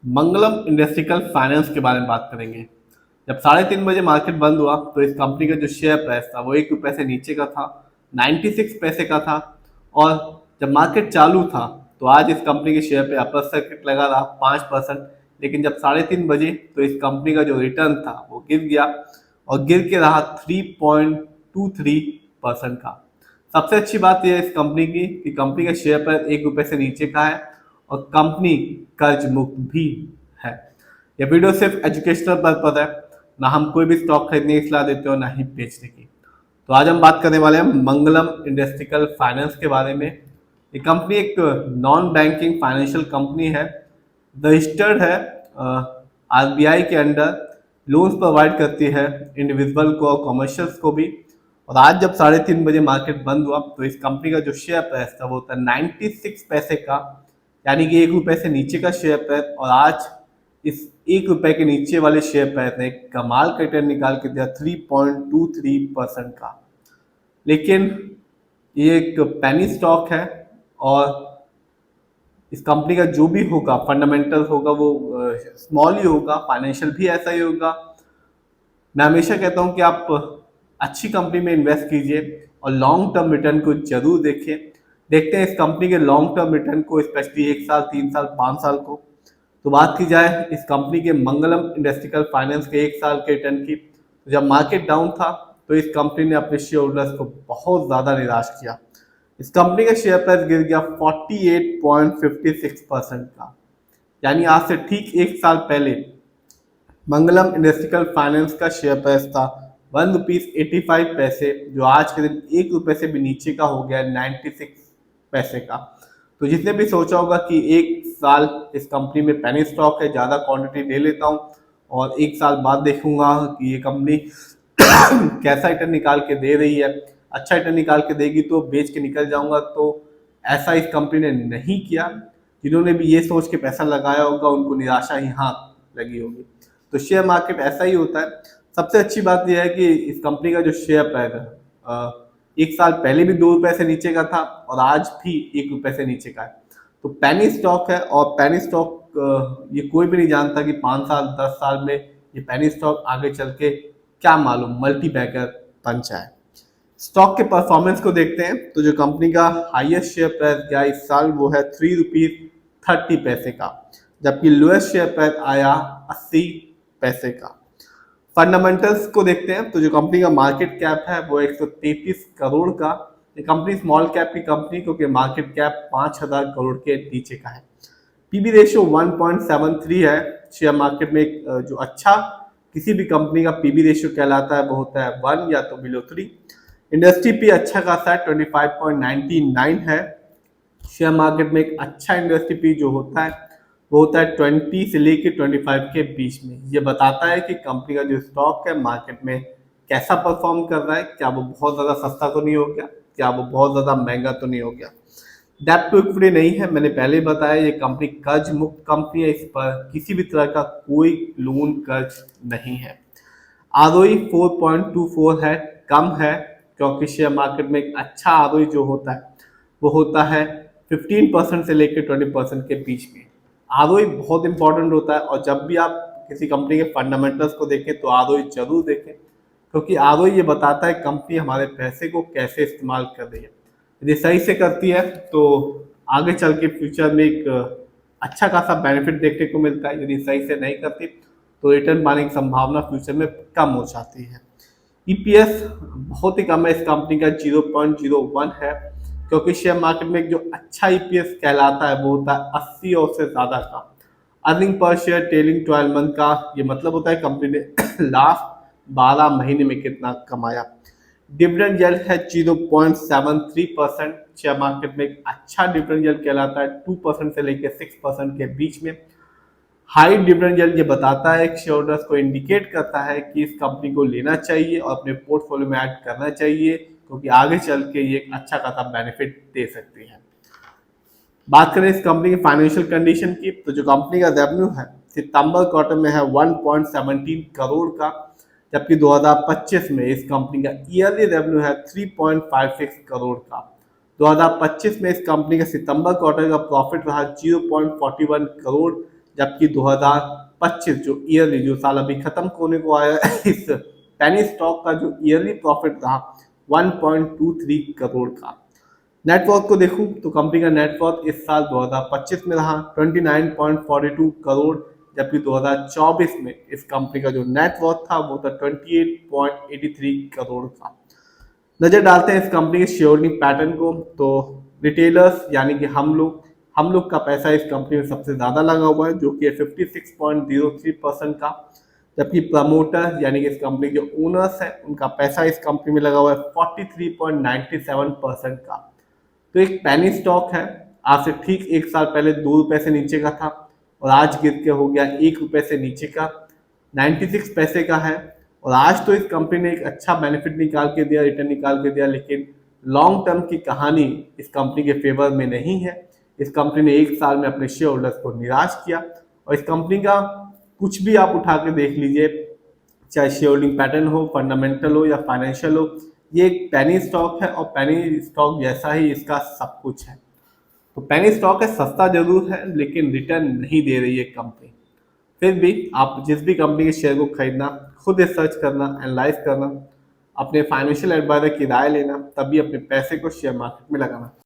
मंगलम industrial finance के बारे में बात करेंगे। जब 3:30 बजे मार्केट बंद हुआ तो इस कंपनी का जो शेयर प्राइस था वो 1 रुपये से नीचे का था, 96 पैसे का था। और जब मार्केट चालू था तो आज इस कंपनी के शेयर पे अपर सर्किट लगा रहा 5%। लेकिन जब 3:30 बजे तो इस कंपनी का जो रिटर्न था वो गिर गया और गिर के रहा 3.23% का। सबसे अच्छी बात यह है इस कंपनी की कि कंपनी का शेयर प्राइस 1 रुपये से नीचे का है और कंपनी कर्ज मुक्त भी है। यह वीडियो सिर्फ एजुकेशनल पर्पज है, ना हम कोई भी स्टॉक खरीदने की सलाह देते हो ना ही बेचने की। तो आज हम बात करने वाले हैं मंगलम इंडस्ट्रियल फाइनेंस के बारे में। ये कंपनी एक नॉन बैंकिंग फाइनेंशियल कंपनी है, रजिस्टर्ड है, आरबीआई के अंडर लोन्स प्रोवाइड करती है इंडिविजुअल को और कॉमर्शियल्स को भी। और आज जब 3:30 बजे मार्केट बंद हुआ तो इस कंपनी का जो शेयर प्राइस था वो था 96 पैसे का, यानी कि 1 रुपये से नीचे का शेयर प्राइस। और आज इस 1 रुपये के नीचे वाले शेयर प्राइस ने कमाल का रिटर्न निकाल के दिया 3.23% का। लेकिन ये एक पेनी स्टॉक है और इस कंपनी का जो भी होगा फंडामेंटल होगा वो स्मॉल ही होगा, फाइनेंशियल भी ऐसा ही होगा। मैं हमेशा कहता हूँ कि आप अच्छी कंपनी में इन्वेस्ट कीजिए और लॉन्ग टर्म रिटर्न को जरूर देखिए। देखते हैं इस कंपनी के लॉन्ग टर्म रिटर्न को, स्पेशली 1 साल, 3 साल, 5 साल को। तो बात की जाए इस कंपनी के मंगलम इंडस्ट्रियल फाइनेंस के 1 साल के रिटर्न की, तो जब मार्केट डाउन था तो इस कंपनी ने अपने शेयर होल्डर्स को बहुत ज़्यादा निराश किया। इस कंपनी का शेयर प्राइस गिर गया 48.56% का, यानी आज से ठीक 1 साल पहले मंगलम इंडस्ट्रियल फाइनेंस का शेयर प्राइस था ₹1.85, जो आज के दिन 1 रुपये से भी नीचे का हो गया 96 पैसे का। तो जिसने भी सोचा होगा कि 1 साल इस कंपनी में पेनी स्टॉक है, ज़्यादा क्वांटिटी ले लेता हूँ और 1 साल बाद देखूंगा कि ये कंपनी कैसा रिटर्न निकाल के दे रही है, अच्छा रिटर्न निकाल के देगी तो बेच के निकल जाऊंगा, तो ऐसा इस कंपनी ने नहीं किया। जिन्होंने भी ये सोच के पैसा लगाया होगा उनको निराशा ही हाँ लगी होगी। तो शेयर मार्केट ऐसा ही होता है। सबसे अच्छी बात यह है कि इस कंपनी का जो शेयर प्राइस है 1 साल पहले भी 2 रुपये से नीचे का था और आज भी 1 रुपये से नीचे का है। तो पेनी स्टॉक है और पेनी स्टॉक ये कोई भी नहीं जानता कि 5 साल 10 साल में ये पेनी स्टॉक आगे चल के क्या मालूम मल्टी बैगर बन जाए। स्टॉक के परफॉर्मेंस को देखते हैं तो जो कंपनी का हाईएस्ट शेयर प्राइस गया इस साल वो है ₹3.30 का, जबकि लोएस्ट शेयर प्राइस आया 80 पैसे का। फंडामेंटल्स को देखते हैं तो जो कंपनी का मार्केट कैप है वो 133 करोड़ का। ये कंपनी स्मॉल कैप की कंपनी क्योंकि मार्केट कैप 5,000 करोड़ के नीचे का है। पीबी रेशियो 1.73 है। शेयर मार्केट में जो अच्छा किसी भी कंपनी का पीबी रेशियो कहलाता है वो होता है 1 या तो बिलो 3। इंडस्ट्री पे अच्छा खासा है, 25.99 है। शेयर मार्केट में एक अच्छा इंडस्ट्री पी जो होता है वो होता है 20 से लेके 25 के बीच में। ये बताता है कि कंपनी का जो स्टॉक है मार्केट में कैसा परफॉर्म कर रहा है, क्या वो बहुत ज़्यादा सस्ता तो नहीं हो गया, क्या वो बहुत ज़्यादा महंगा तो नहीं हो गया। डेप्ट टू इक्विटी नहीं है, मैंने पहले ही बताया ये कंपनी कर्ज मुक्त कंपनी है, इस पर किसी भी तरह का कोई लोन कर्ज नहीं है। आरओई 4.24 है, कम है क्योंकि शेयर मार्केट में एक अच्छा आरओई जो होता है वो होता है 15% से लेकर 20% के बीच में। आरओई बहुत इंपॉर्टेंट होता है और जब भी आप किसी कंपनी के फंडामेंटल्स को देखें तो आरओई जरूर देखें, क्योंकि आरओई ये बताता है कंपनी हमारे पैसे को कैसे इस्तेमाल कर रही है। यदि सही से करती है तो आगे चल के फ्यूचर में एक अच्छा खासा बेनिफिट देखने को मिलता है। यदि सही से नहीं करती तो रिटर्न पाने की संभावना फ्यूचर में कम हो जाती है। ईपीएस बहुत ही कम है इस कंपनी का, 0.01 है, क्योंकि शेयर मार्केट में जो अच्छा ईपीएस कहलाता है वो होता है 80 और से ज़्यादा का। Earning per share trailing 12 month का, ये मतलब होता है कंपनी ने लास्ट 12 महीने में कितना कमाया। डिविडेंड यील्ड है 0.73%। शेयर मार्केट में एक अच्छा डिविडेंड यील्ड कहलाता है 2% से लेकर 6% के बीच में। हाई डिविडेंड यील्ड ये बताता है कि शेयर होल्डर्स को इंडिकेट करता है कि इस कंपनी को लेना चाहिए और अपने पोर्टफोलियो में ऐड करना चाहिए, क्योंकि आगे चल के ये एक अच्छा खासा बेनिफिट दे सकती है। बात करें इस कंपनी की फाइनेंशियल कंडीशन की तो जो कंपनी का रेवेन्यू है सितंबर क्वार्टर में है 1.17 करोड़ का, जबकि 2025 में इस कंपनी का ईयरली रेवेन्यू है 3.56 करोड़ का। 2025 में इस कंपनी का सितंबर क्वार्टर का प्रॉफिट रहा 0.41 करोड़, जबकि 2025 जो ईयरली जो साल अभी खत्म होने को आया इस पेनी स्टॉक का जो ईयरली प्रॉफिट रहा 1.23 करोड़ का। नेटवर्थ को देखूं तो कंपनी का नेटवर्थ इस साल 2025 में रहा 29.42 करोड़, जबकि 2024 में इस कंपनी का जो नेटवर्थ था वो था 28.83 करोड़ का। नजर डालते हैं इस कंपनी के शेयर होल्डिंग पैटर्न को, तो रिटेलर्स यानी कि हम लोग का पैसा इस कंपनी में सबसे ज्यादा लगा हुआ है, जो कि 56.03% का, जबकि प्रमोटर यानी कि इस कंपनी के ओनर्स हैं उनका पैसा इस कंपनी में लगा हुआ है 43.97% का। तो एक पेनी स्टॉक है, आज से ठीक एक साल पहले 2 रुपए से नीचे का था और आज गिर के हो गया 1 रुपए से नीचे का, 96 पैसे का है। और आज तो इस कंपनी ने एक अच्छा बेनिफिट निकाल के दिया, रिटर्न निकाल के दिया, लेकिन लॉन्ग टर्म की कहानी इस कंपनी के फेवर में नहीं है। इस कंपनी ने एक साल में अपने शेयर होल्डर्स को निराश किया और इस कंपनी का कुछ भी आप उठा के देख लीजिए, चाहे शेयर होल्डिंग पैटर्न हो, फंडामेंटल हो या फाइनेंशियल हो, ये एक पेनी स्टॉक है और पेनी स्टॉक जैसा ही इसका सब कुछ है। तो पेनी स्टॉक है, सस्ता जरूर है लेकिन रिटर्न नहीं दे रही है कंपनी। फिर भी आप जिस भी कंपनी के शेयर को खरीदना, खुद रिसर्च करना, एनालाइज करना, अपने फाइनेंशियल एडवाइजर की राय लेना, तभी अपने पैसे को शेयर मार्केट में लगाना।